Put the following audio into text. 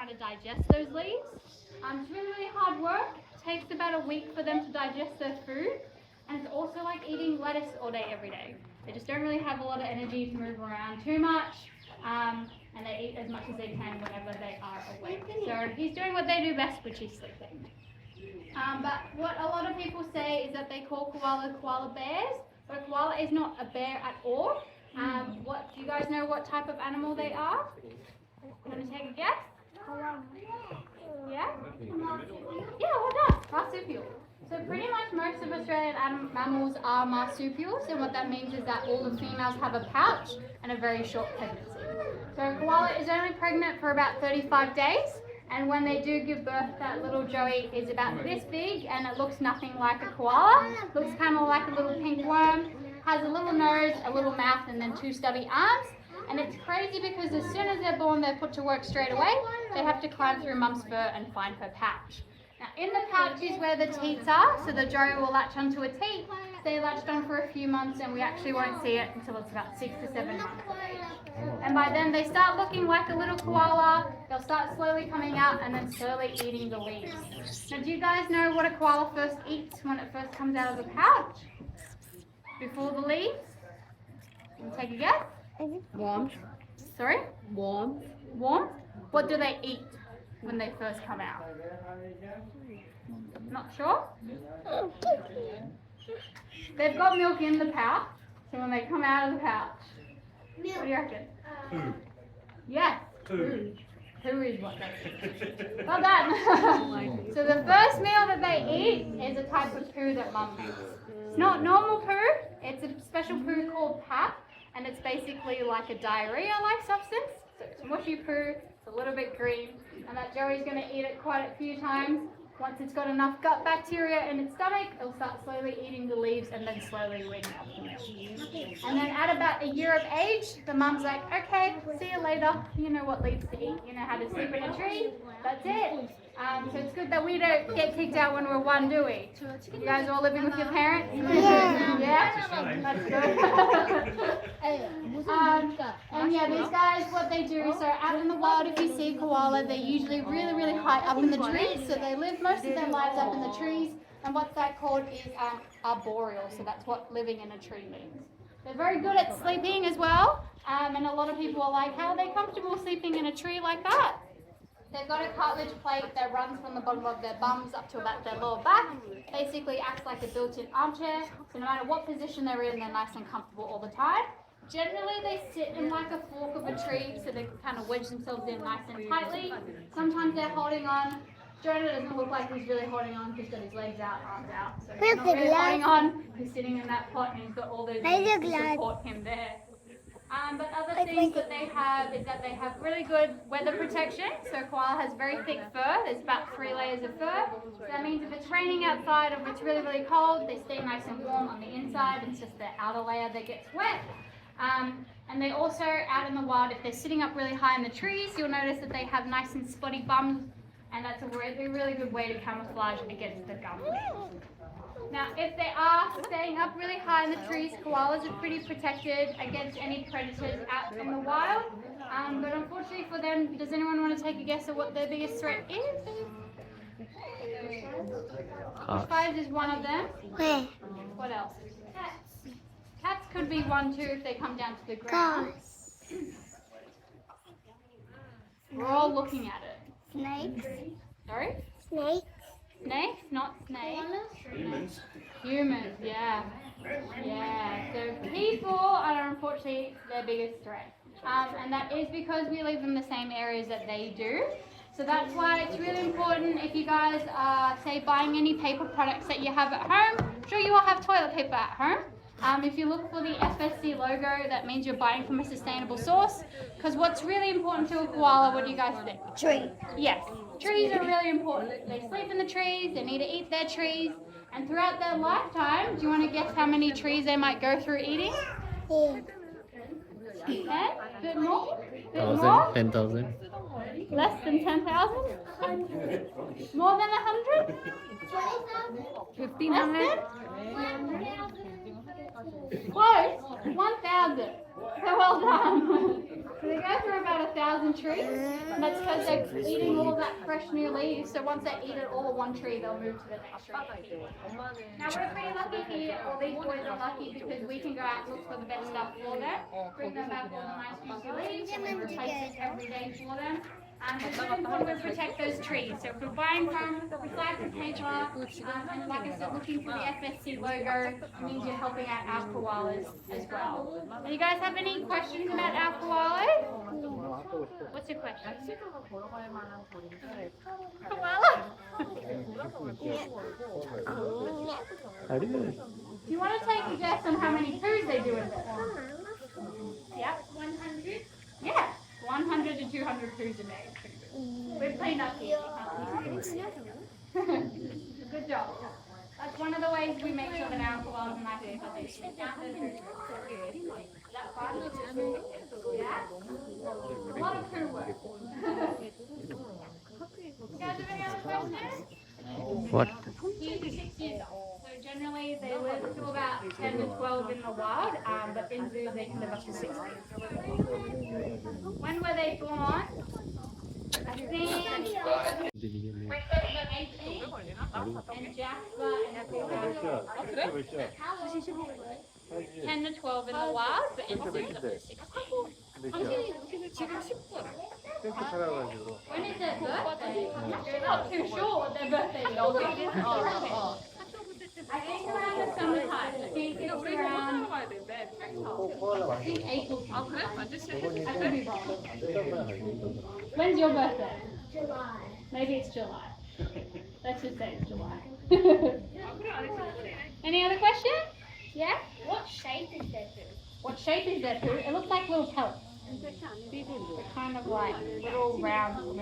to digest those leaves. It's really, really hard work. It takes about a week for them to digest their food. And it's also like eating lettuce all day, every day. They just don't really have a lot of energy to move around too much. And they eat as much as they can whenever they are awake. So he's doing what they do best, which is sleeping. But what a lot of people say is that they call koala bears, but a koala is not a bear at all. What do you guys know what type of animal they are? Want to take a guess? Yeah? Yeah, well done. Marsupial. So pretty much most of Australian mammals are marsupials, and what that means is that all the females have a pouch and a very short pregnancy. So a koala is only pregnant for about 35 days, and when they do give birth, that little joey is about this big, and it looks nothing like a koala. Looks kind of like a little pink worm, has a little nose, a little mouth, and then 2 stubby arms. And it's crazy because as soon as they're born, they're put to work straight away. They have to climb through mum's fur and find her pouch. Now in the pouch is where the teats are, so the joey will latch onto a teat. Stay latched on for a few months, and we actually won't see it until it's about 6 to 7 months of age. And by then they start looking like a little koala. They'll start slowly coming out and then slowly eating the leaves. Now do you guys know what a koala first eats when it first comes out of the pouch? Before the leaves? Can you take a guess? Worms. Sorry? Worms. Worms? What do they eat when they first come out? Not sure? They've got milk in the pouch, so when they come out of the pouch, what do you reckon? Poo. Yes, poo. Poo is what they eat. Well done. So the first meal that they eat is a type of poo that mum makes. It's not normal poo, it's a special poo called pap, and it's basically like a diarrhea-like substance. So it's mushy poo, it's a little bit green, and that joey's going to eat it quite a few times. Once it's got enough gut bacteria in its stomach, it'll start slowly eating the leaves and then slowly weaning off the milk. And then at about a year of age, the mum's like, okay, see you later. You know what leaves to eat. You know how to sleep in a tree. That's it. So it's good that we don't get kicked out when we're 1, do we? You guys all living with your parents? Yeah. Yeah? That's good. And yeah, these guys, what they do, so out in the wild, if you see koala, they're usually really, really high up in the trees. So they live most of their lives up in the trees. And what's that called is arboreal. So that's what living in a tree means. They're very good at sleeping as well. And a lot of people are like, how are they comfortable sleeping in a tree like that? They've got a cartilage plate that runs from the bottom of their bums up to about their lower back. Basically acts like a built-in armchair. So no matter what position they're in, they're nice and comfortable all the time. Generally, they sit in like a fork of a tree, so they kind of wedge themselves in nice and tightly. Sometimes they're holding on. Jonah doesn't look like he's really holding on. He's got his legs out, arms out. So he's not really holding on. He's sitting in that pot and he's got all those legs to support him there. But other things that they have is that they have really good weather protection. So koala has very thick fur. There's about 3 layers of fur. So that means if it's raining outside or if it's really, really cold, they stay nice and warm on the inside. It's just the outer layer that gets wet. And they also, out in the wild, if they're sitting up really high in the trees, you'll notice that they have nice and spotty bums, and that's a really, really good way to camouflage against the gum. Now, if they are staying up really high in the trees, koalas are pretty protected against any predators out in the wild. But unfortunately for them, does anyone want to take a guess at what their biggest threat is? Bushfires is one of them. Where? What else? Cats could be one too if they come down to the ground. We're all looking at it. Snakes. Sorry? Snakes. Snakes, not snakes. Humans. Humans, yeah. Yeah, so people are unfortunately their biggest threat. And that is because we live in the same areas that they do. So that's why it's really important if you guys are, say, buying any paper products that you have at home. I'm sure you all have toilet paper at home. If you look for the FSC logo, that means you're buying from a sustainable source. Because what's really important to a koala, what do you guys think? Tree. Yes, trees are really important. They sleep in the trees, they need to eat their trees. And throughout their lifetime, do you want to guess how many trees they might go through eating? 10. 10? Bit more? Bit more? 10,000. Less than 10,000? More than 100? 1,500. Close. 1,000. So well done. So they go through about 1,000 trees, and that's because they're eating all that fresh new leaves. So once they eat it all in one tree, they'll move to the next tree. Now we're pretty lucky here, or these boys are lucky because we can go out and look for the best stuff for them, bring them back all the nice juicy leaves, and we replace it every day for them. And it's really important we protect those trees. So if we're buying from recycled paper, and like I said, looking for the FSC logo, it means you're helping out our koalas as well. Do you guys have any questions about our koalas? What's your question? Koala? Do you want to take a guess on how many poos they do in there? Yep, 100? Yeah, 100 to 200 poos a day. We're pretty lucky. Good job. That's one of the ways we make sure that our koalas are nice and healthy. Is that fun? Yeah? A lot of poo work. You guys have any other questions? What? 2 to 6 years old. So generally they live to about 10 to 12 in the wild, but in zoos they can live up to 6 years. When were they born? I think Rico was 18 and Jasper and Koala 10 to 12 in the wild, but in zoos up to 6 When is their birthday? You're not too sure what their birthday is. I think around the summertime. I think it's around April. I could be wrong. When's your birthday? July. Maybe it's July. Let's just say it's July. Any other questions? Yeah? What shape is their food? What shape is their poo? It looks like little pellets. They're kind of like little round.